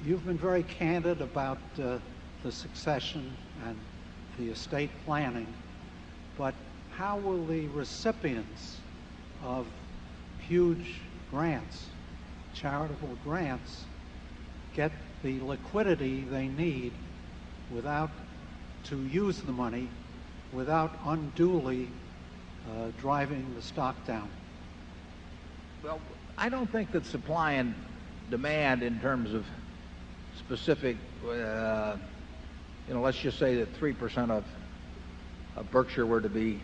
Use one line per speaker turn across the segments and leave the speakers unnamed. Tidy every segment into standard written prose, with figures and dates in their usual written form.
You've been very candid about the succession and the estate planning, but how will the recipients of huge grants, charitable grants, get the liquidity they need to use the money without unduly driving the stock down?
Well, I don't think that supply and demand in terms of specific, let's just say that 3% of Berkshire were to be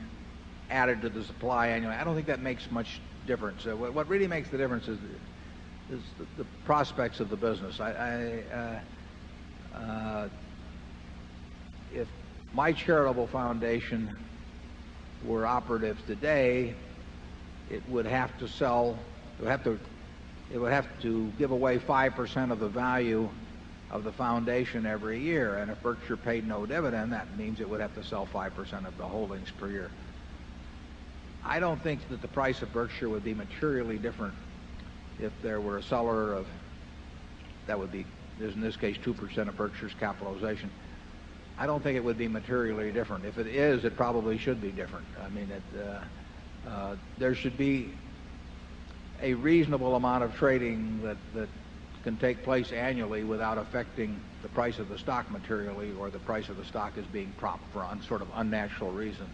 added to the supply annually. I don't think that makes much difference. What really makes the difference is the prospects of the business. If my charitable foundation were operative today, it would have to sell. It would have to give away 5% of the value of the foundation every year. And if Berkshire paid no dividend, that means it would have to sell 5% of the holdings per year. I don't think that the price of Berkshire would be materially different if there were a seller of, that would be, in this case, 2% of Berkshire's capitalization. I don't think it would be materially different. If it is, it probably should be different. I mean, there should be a reasonable amount of trading that can take place annually without affecting the price of the stock materially, or the price of the stock is being propped for sort of unnatural reasons.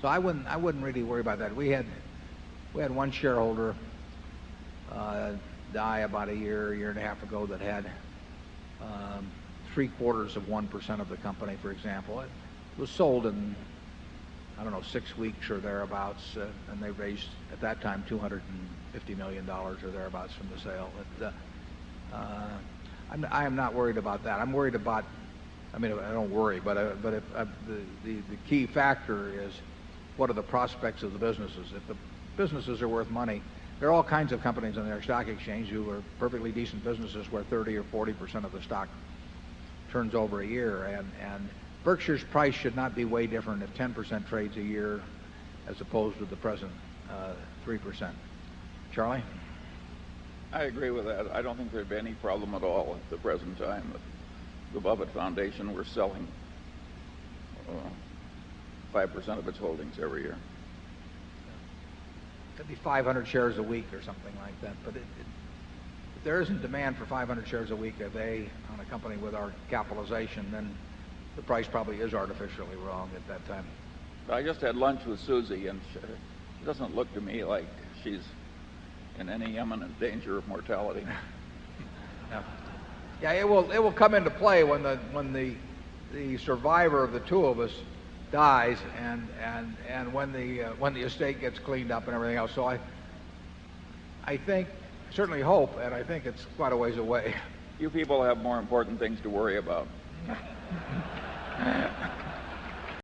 So I wouldn't really worry about that. We had one shareholder die about a year and a half ago that had 0.75% of the company, for example. It was sold in, I don't know, 6 weeks or thereabouts, and they raised at that time $250 million or thereabouts from the sale. I am not worried about that. I'm worried about, I mean, I don't worry, but the key factor is, what are the prospects of the businesses? If the businesses are worth money, there are all kinds of companies on their stock exchange who are perfectly decent businesses where 30 or 40% of the stock turns over a year, and Berkshire's price should not be way different if 10% trades a year as opposed to the present 3%. Charlie?
I agree with that. I don't think there'd be any problem at all at the present time if the Buffett Foundation were selling 5% of its holdings every year.
It'd be 500 shares a week or something like that. But if there isn't demand for 500 shares a week on a company with our capitalization, then the price probably is artificially wrong at that time.
I just had lunch with Susie, and she doesn't look to me like she's in any imminent danger of mortality.
Yeah, it will come into play when the survivor of the two of us dies, and when the estate gets cleaned up and everything else. So I think, certainly hope, and I think it's quite a ways away.
You people have more important things to worry about.